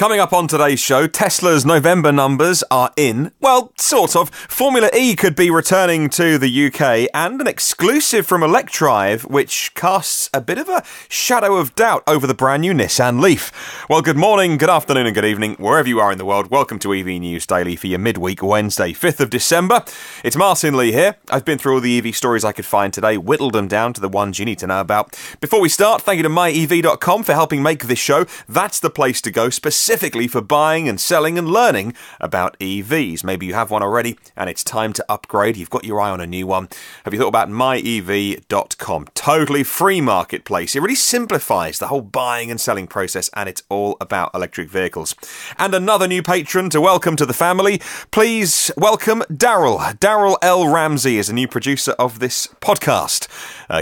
Coming up on today's show, Tesla's November numbers are in. Well, sort of. Formula E could be returning to the UK, and an exclusive from Electrive, which casts a bit of a shadow of doubt over the brand new Nissan Leaf. Well, good morning, good afternoon and good evening, wherever you are in the world. Welcome to EV News Daily for your midweek Wednesday, 5th of December. It's Martyn Lee here. I've been through all the EV stories I could find today, whittled them down to the ones you need to know about. Before we start, thank you to myev.com for helping make this show. That's the place to go, specifically for buying and selling and learning about EVs. Maybe you have one already and it's time to upgrade. You've got your eye on a new one. Have you thought about myev.com? Totally free marketplace. It really simplifies the whole buying and selling process, and it's all about electric vehicles. And another new patron to welcome to the family. Please welcome DARRYL. DARRYL L RAMSEY is a new producer of this podcast.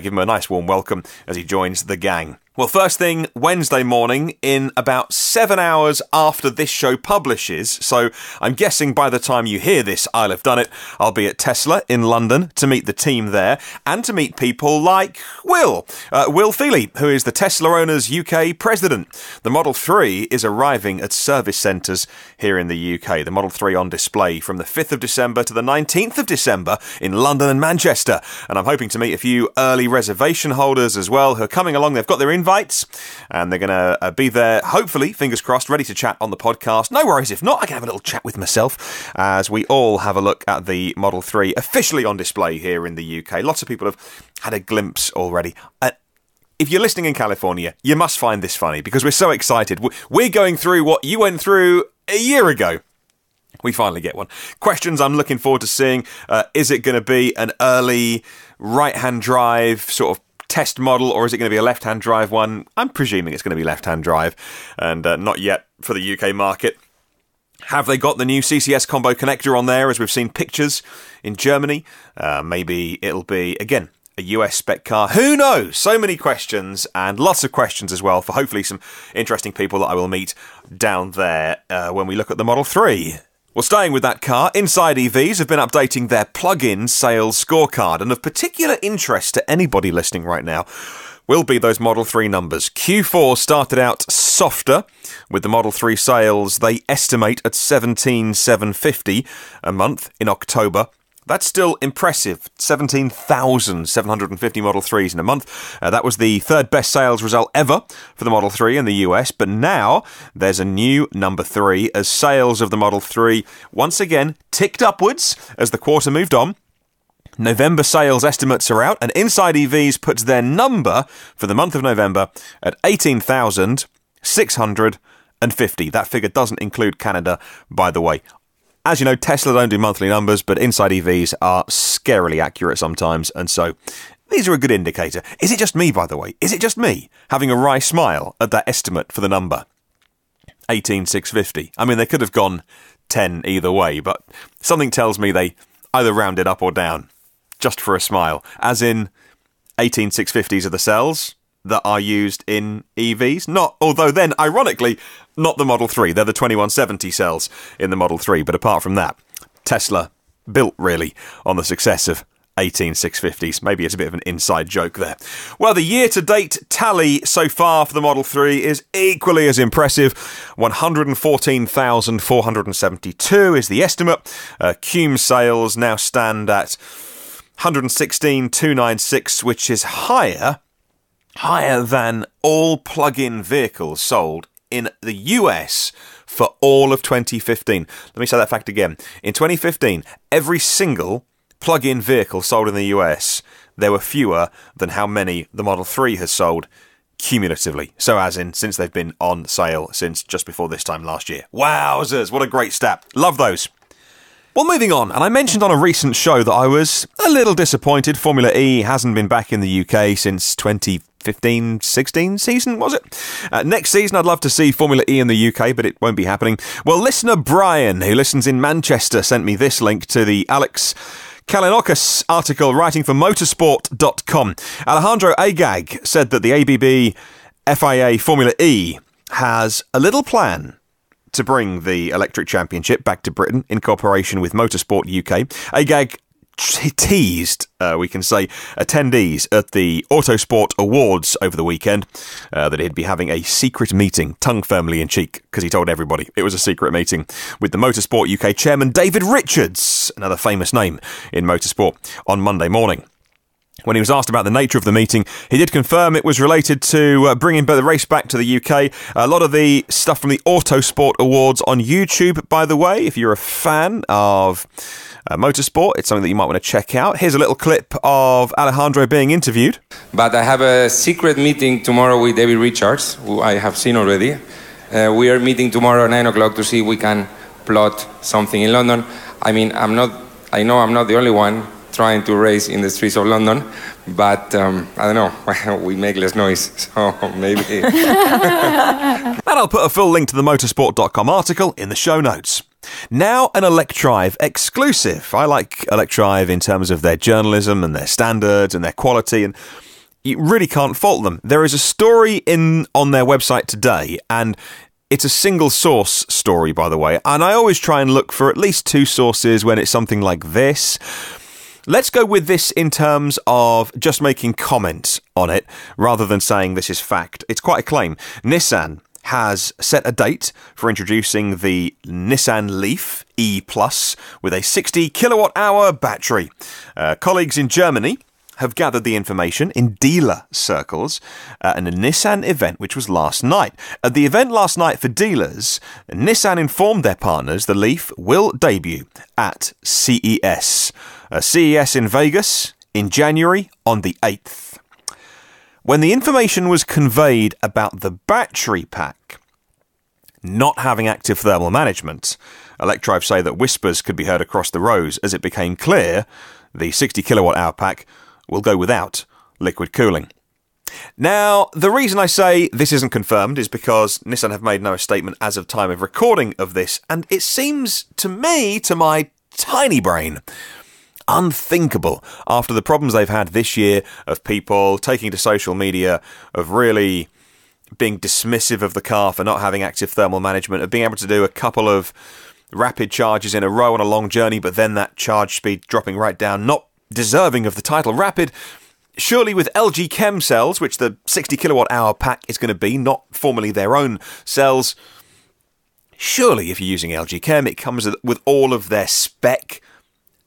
Give him a nice warm welcome as he joins the gang. Well, first thing, Wednesday morning, in about 7 hours after this show publishes, so I'm guessing by the time you hear this, I'll have done it. I'll be at Tesla in London to meet the team there, and to meet people like Will Fealy, who is the Tesla owners' UK president. The Model 3 is arriving at service centres here in the UK. The Model 3 on display from the 5th of December to the 19th of December in London and Manchester. And I'm hoping to meet a few early reservation holders as well who are coming along. They've got their invites, and they're going to be there, hopefully, fingers crossed, ready to chat on the podcast. No worries if not, I can have a little chat with myself as we all have a look at the Model 3 officially on display here in the UK. Lots of people have had a glimpse already. If you're listening in California, you must find this funny because we're so excited. We're going through what you went through a year ago. We finally get one. Questions I'm looking forward to seeing. Is it going to be an early right-hand drive sort of test model, or is it going to be a left-hand drive one? I'm presuming it's going to be left-hand drive, and not yet for the UK market. Have they got the new CCS combo connector on there, as we've seen pictures in Germany? Maybe it'll be, again, a US spec car. Who knows? So many questions, and lots of questions as well for hopefully some interesting people that I will meet down there when we look at the Model 3. Well, staying with that car, Inside EVs have been updating their plug-in sales scorecard, and of particular interest to anybody listening right now will be those Model 3 numbers. Q4 started out softer, with the Model 3 sales they estimate at 17,750 a month in October. That's still impressive, 17,750 Model 3s in a month. That was the third best sales result ever for the Model 3 in the US, but now there's a new number 3 as sales of the Model 3 once again ticked upwards as the quarter moved on. November sales estimates are out, and Inside EVs puts their number for the month of November at 18,650. That figure doesn't include Canada, by the way. As you know, Tesla don't do monthly numbers, but Inside EVs are scarily accurate sometimes, and so these are a good indicator. Is it just me, by the way? Is it just me having a wry smile at that estimate for the number? 18,650. I mean, they could have gone 10 either way, but something tells me they either rounded up or down, just for a smile. As in, 18,650s are the cells that are used in EVs. Although then, ironically, not the Model 3. They're the 2170 cells in the Model 3. But apart from that, Tesla built really on the success of 18,650s. Maybe it's a bit of an inside joke there. Well, the year-to-date tally so far for the Model 3 is equally as impressive. 114,472 is the estimate. Cum sales now stand at 116,296, which is higher than all plug-in vehicles sold in the US for all of 2015. Let me say that fact again. In 2015, every single plug-in vehicle sold in the US, there were fewer than how many the Model 3 has sold cumulatively. So as in, since they've been on sale since just before this time last year. Wowzers, what a great stat. Love those. Well, moving on, and I mentioned on a recent show that I was a little disappointed Formula E hasn't been back in the UK since 2015-16 season, was it? Next season, I'd love to see Formula E in the UK, but it won't be happening. Well, listener Brian, who listens in Manchester, sent me this link to the Alex Kalinokis article writing for motorsport.com. Alejandro Agag said that the ABB FIA Formula E has a little plan to bring the electric championship back to Britain in cooperation with Motorsport UK. Agag teased, we can say, attendees at the Autosport Awards over the weekend that he'd be having a secret meeting, tongue firmly in cheek, because he told everybody it was a secret meeting with the Motorsport UK chairman David Richards, another famous name in motorsport, on Monday morning. When he was asked about the nature of the meeting, he did confirm it was related to bringing the race back to the UK. A lot of the stuff from the Autosport Awards on YouTube, by the way, if you're a fan of motorsport, it's something that you might want to check out. Here's a little clip of Alejandro being interviewed. But I have a secret meeting tomorrow with David Richards, who I have seen already. We are meeting tomorrow at 9 o'clock to see if we can plot something in London. I mean, I know I'm not the only one trying to race in the streets of London, but I don't know, we make less noise, so maybe. And I'll put a full link to the motorsport.com article in the show notes. Now an Electrive exclusive. I like Electrive in terms of their journalism and their standards and their quality, and you really can't fault them. There is a story on their website today, and it's a single source story, by the way, and I always try and look for at least two sources when it's something like this. Let's go with this in terms of just making comments on it rather than saying this is fact. It's quite a claim. Nissan has set a date for introducing the Nissan Leaf E Plus with a 60 kilowatt-hour battery. Colleagues in Germany have gathered the information in dealer circles in a Nissan event which was last night. At the event last night for dealers, Nissan informed their partners the Leaf will debut at CES. CES in Vegas in January on the 8th. When the information was conveyed about the battery pack not having active thermal management, Electrive say that whispers could be heard across the rows as it became clear the 60 kilowatt-hour pack will go without liquid cooling. Now, the reason I say this isn't confirmed is because Nissan have made no statement as of time of recording of this, and it seems to me, to my tiny brain, unthinkable after the problems they've had this year of people taking to social media, of really being dismissive of the car for not having active thermal management, of being able to do a couple of rapid charges in a row on a long journey, but then that charge speed dropping right down, not deserving of the title rapid. Surely with LG Chem cells, which the 60 kilowatt-hour pack is going to be, not formerly their own cells, surely if you're using LG Chem, it comes with all of their spec,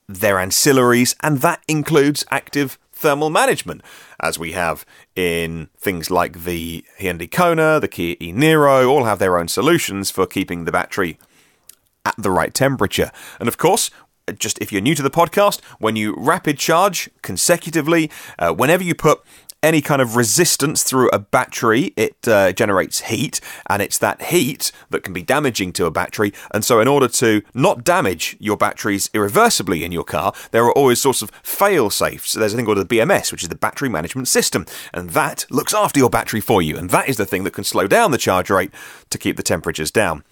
their ancillaries, and that includes active thermal management, as we have in things like the Hyundai Kona, the Kia e-Niro, all have their own solutions for keeping the battery at the right temperature. And of course, just if you're new to the podcast, when you rapid charge consecutively, whenever you put any kind of resistance through a battery, it generates heat, and it's that heat that can be damaging to a battery. And so in order to not damage your batteries irreversibly in your car, there are always sorts of fail-safes. There's a thing called the BMS, which is the battery management system, and that looks after your battery for you, and that is the thing that can slow down the charge rate to keep the temperatures down.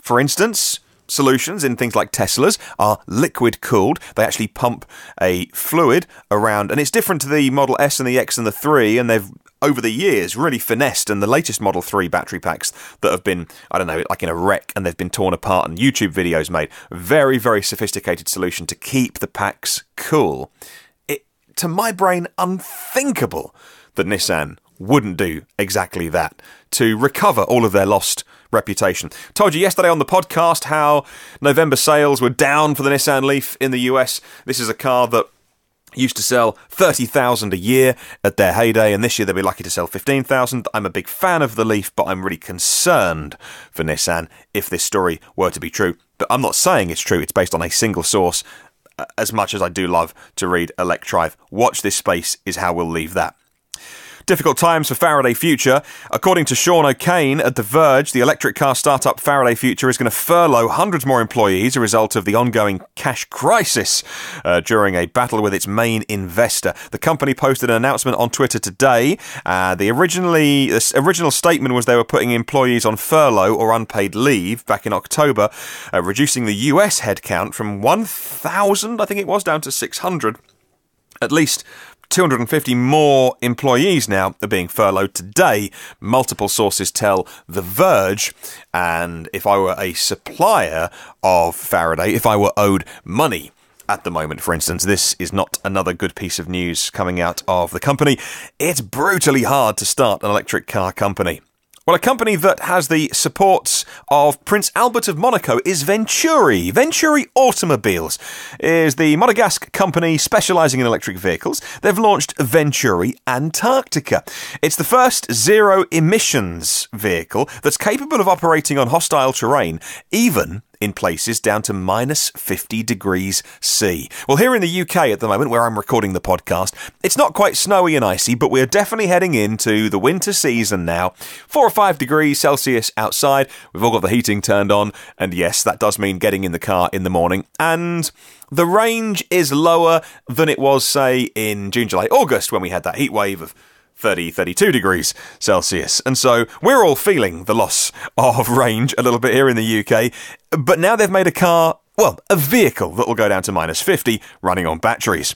For instance, solutions in things like Teslas are liquid cooled. They actually pump a fluid around, and it's different to the Model S and the X and the 3, and they've over the years really finessed, and the latest Model 3 battery packs that have been, I don't know, like in a wreck, and they've been torn apart and YouTube videos made. Very, very sophisticated solution to keep the packs cool. It, to my brain, unthinkable that Nissan wouldn't do exactly that to recover all of their lost reputation. Told you yesterday on the podcast how November sales were down for the Nissan Leaf in the US. This is a car that used to sell 30,000 a year at their heyday, and this year they'll be lucky to sell 15,000. I'm a big fan of the Leaf, but I'm really concerned for Nissan if this story were to be true. But I'm not saying it's true. It's based on a single source. As much as I do love to read Electrive, watch this space is how we'll leave that. Difficult times for Faraday Future. According to Sean O'Kane at The Verge, the electric car startup Faraday Future is going to furlough hundreds more employees, a result of the ongoing cash crisis during a battle with its main investor. The company posted an announcement on Twitter today. The original statement was they were putting employees on furlough or unpaid leave back in October, reducing the US headcount from 1,000, I think it was, down to 600. At least 250 more employees now are being furloughed today, multiple sources tell The Verge. And if I were a supplier of Faraday, if I were owed money at the moment, for instance. This is not another good piece of news coming out of the company. It's brutally hard to start an electric car company. Well, a company that has the support of Prince Albert of Monaco is Venturi. Venturi Automobiles is the Monegasque company specialising in electric vehicles. They've launched Venturi Antarctica. It's the first zero-emissions vehicle that's capable of operating on hostile terrain, even in places down to minus 50 degrees C. Well, here in the UK at the moment, where I'm recording the podcast, it's not quite snowy and icy, but we're definitely heading into the winter season now. 4 or 5 degrees Celsius outside. We've all got the heating turned on. And yes, that does mean getting in the car in the morning. And the range is lower than it was, say, in June, July, August, when we had that heat wave of 30, 32 degrees Celsius. And so we're all feeling the loss of range a little bit here in the UK. But now they've made a vehicle that will go down to minus 50 running on batteries.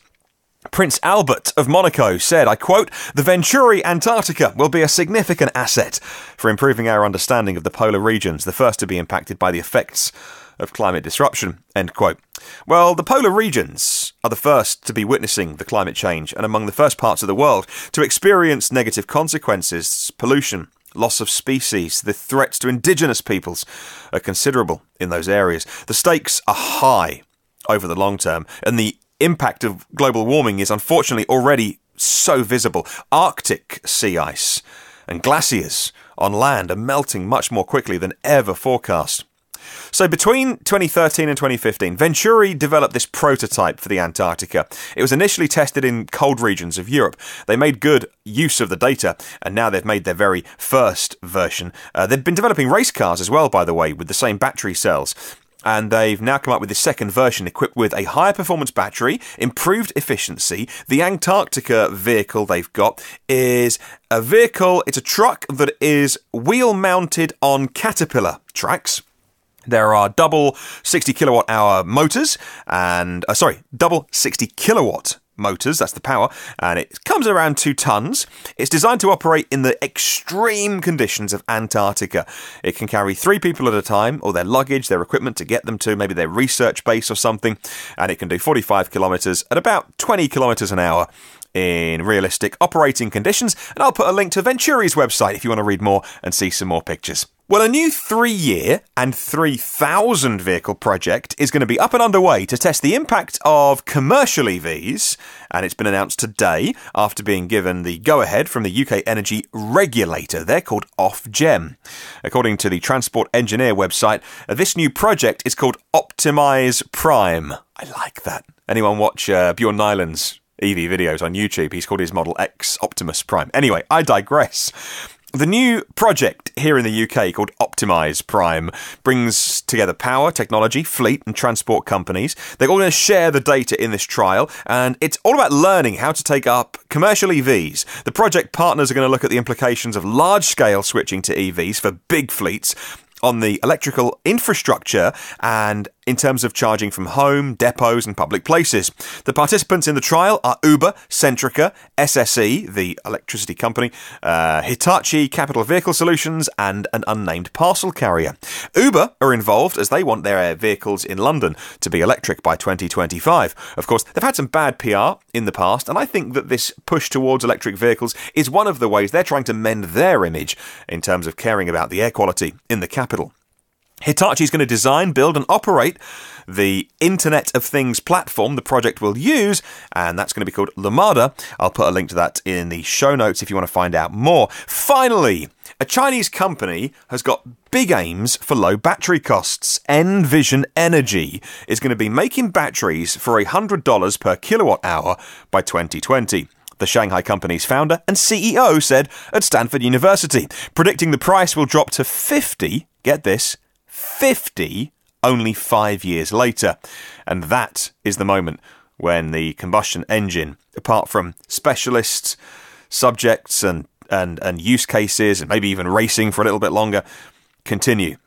Prince Albert of Monaco said, I quote, "The Venturi Antarctica will be a significant asset for improving our understanding of the polar regions, the first to be impacted by the effects of climate disruption," end quote. Well, the polar regions are the first to be witnessing the climate change and among the first parts of the world to experience negative consequences, pollution, loss of species. The threats to indigenous peoples are considerable in those areas. The stakes are high over the long term, and the impact of global warming is unfortunately already so visible. Arctic sea ice and glaciers on land are melting much more quickly than ever forecast. So between 2013 and 2015, Venturi developed this prototype for the Antarctica. It was initially tested in cold regions of Europe. They made good use of the data, and now they've made their very first version. They've been developing race cars as well, by the way, with the same battery cells. And they've now come up with the second version equipped with a higher performance battery, improved efficiency. The Antarctica vehicle they've got is a vehicle, it's a truck that is wheel mounted on Caterpillar tracks. There are double 60 kilowatt hour motors and, double 60 kilowatt motors, that's the power, and it comes around 2 tons. It's designed to operate in the extreme conditions of Antarctica. It can carry 3 people at a time, or their luggage, their equipment to get them to maybe their research base or something, and it can do 45 kilometres at about 20 kilometres an hour in realistic operating conditions, and I'll put a link to Venturi's website if you want to read more and see some more pictures. Well, a new 3-year and 3,000 vehicle project is going to be up and underway to test the impact of commercial EVs, and it's been announced today after being given the go-ahead from the UK energy regulator. They're called Ofgem. According to the Transport Engineer website, this new project is called Optimise Prime. I like that. Anyone watch Bjorn Nyland's EV videos on YouTube? He's called his Model X Optimus Prime. Anyway, I digress. The new project here in the UK called Optimise Prime brings together power, technology, fleet and transport companies. They're all going to share the data in this trial, and it's all about learning how to take up commercial EVs. The project partners are going to look at the implications of large-scale switching to EVs for big fleets on the electrical infrastructure and in terms of charging from home, depots and public places. The participants in the trial are Uber, Centrica, SSE, the electricity company, Hitachi Capital Vehicle Solutions and an unnamed parcel carrier. Uber are involved as they want their vehicles in London to be electric by 2025. Of course, they've had some bad PR in the past, and I think that this push towards electric vehicles is one of the ways they're trying to mend their image in terms of caring about the air quality in the capital. Hitachi is going to design, build and operate the Internet of Things platform the project will use, and that's going to be called Lumada. I'll put a link to that in the show notes if you want to find out more. Finally, a Chinese company has got big aims for low battery costs. Envision Energy is going to be making batteries for $100 per kilowatt hour by 2020. The Shanghai company's founder and CEO said at Stanford University, predicting the price will drop to 50, get this, 50 only 5 years later. And that is the moment when the combustion engine, apart from specialists, subjects and use cases, and maybe even racing for a little bit longer, continue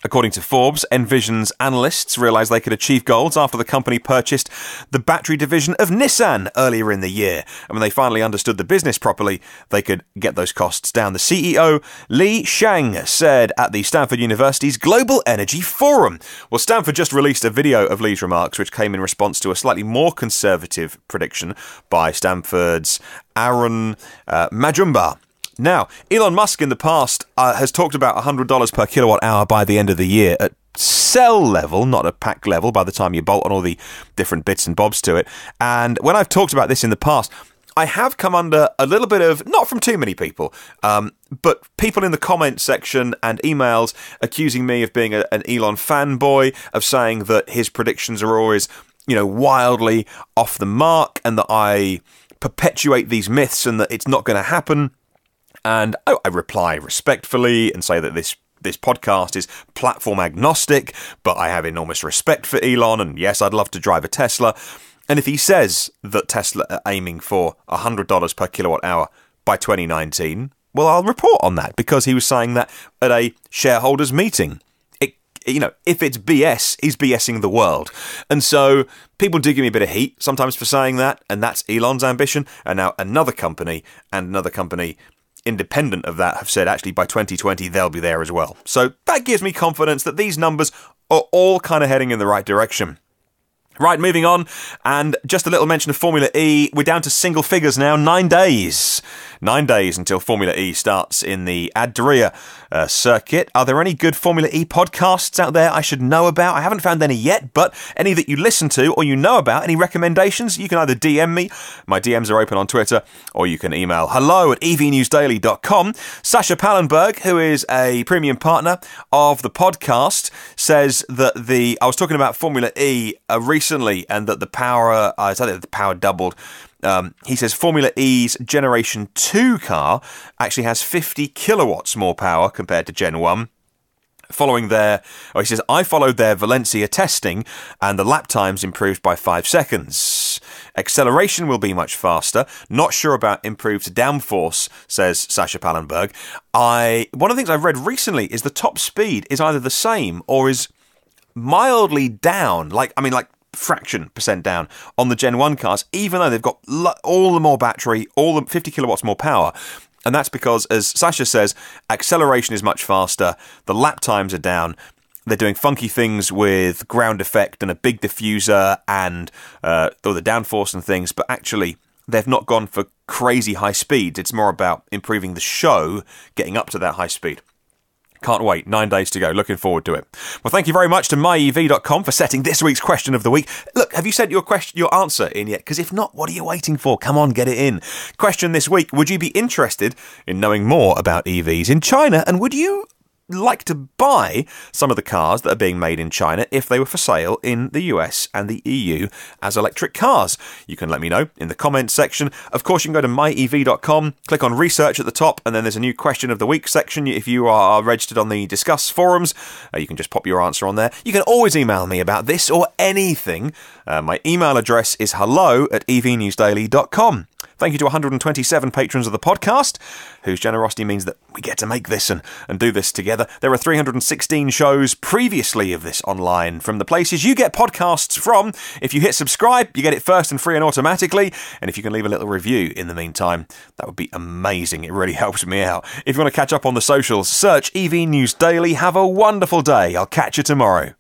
According to Forbes, Envision's analysts realised they could achieve goals after the company purchased the battery division of Nissan earlier in the year. And when they finally understood the business properly, they could get those costs down. The CEO, Li Shang, said at the Stanford University's Global Energy Forum. Well, Stanford just released a video of Lee's remarks, which came in response to a slightly more conservative prediction by Stanford's Aaron Majumba. Now, Elon Musk in the past has talked about $100 per kilowatt hour by the end of the year at cell level, not at pack level, by the time you bolt on all the different bits and bobs to it. And when I've talked about this in the past, I have come under a little bit of, not from too many people, but people in the comments section and emails accusing me of being an Elon fanboy, of saying that his predictions are always, wildly off the mark and that I perpetuate these myths and that it's not going to happen. And I reply respectfully and say that this podcast is platform agnostic, but I have enormous respect for Elon, and yes, I'd love to drive a Tesla. And if he says that Tesla are aiming for $100 per kilowatt hour by 2019, well, I'll report on that, because he was saying that at a shareholders meeting. If it's BS, he's BSing the world. And so people do give me a bit of heat sometimes for saying that, and that's Elon's ambition. And now another company independent of that have said actually by 2020 they'll be there as well. So that gives me confidence that these numbers are all kind of heading in the right direction. Right, moving on, and just a little mention of Formula E. We're down to single figures now, 9 days. 9 days until Formula E starts in the Adria circuit. Are there any good Formula E podcasts out there I should know about? I haven't found any yet, but any that you listen to or you know about, any recommendations, you can either DM me. My DMs are open on Twitter, or you can email hello@evnewsdaily.com. Sasha Pallenberg, who is a premium partner of the podcast, says that I was talking about Formula E recently, and that the power, the power doubled. He says Formula E's Generation 2 car actually has 50 kilowatts more power compared to Gen 1. He says, I followed their Valencia testing and the lap times improved by 5 seconds. Acceleration will be much faster. Not sure about improved downforce, says Sasha Pallenberg. One of the things I've read recently is the top speed is either the same or is mildly down, like fraction percent down on the Gen 1 cars, even though they've got all the more battery, all the 50 kilowatts more power. And that's because, as Sasha says, acceleration is much faster, the lap times are down, they're doing funky things with ground effect and a big diffuser and the downforce and things, but actually they've not gone for crazy high speeds. It's more about improving the show, getting up to that high speed. Can't wait. 9 days to go. Looking forward to it. Well, thank you very much to myev.com for setting this week's question of the week. Look, have you sent your answer in yet? Because if not, what are you waiting for? Come on, get it in. Question this week: would you be interested in knowing more about EVs in China? And would you like to buy some of the cars that are being made in China if they were for sale in the US and the EU as electric cars? You can let me know in the comments section. Of course, you can go to myev.com, click on research at the top, and then there's a new question of the week section. If you are registered on the Discuss forums, you can just pop your answer on there. You can always email me about this or anything. My email address is hello@evnewsdaily.com. Thank you to 127 patrons of the podcast, whose generosity means that we get to make this and do this together. There are 316 shows previously of this online from the places you get podcasts from. If you hit subscribe, you get it first and free and automatically. And if you can leave a little review in the meantime, that would be amazing. It really helps me out. If you want to catch up on the socials, search EV News Daily. Have a wonderful day. I'll catch you tomorrow.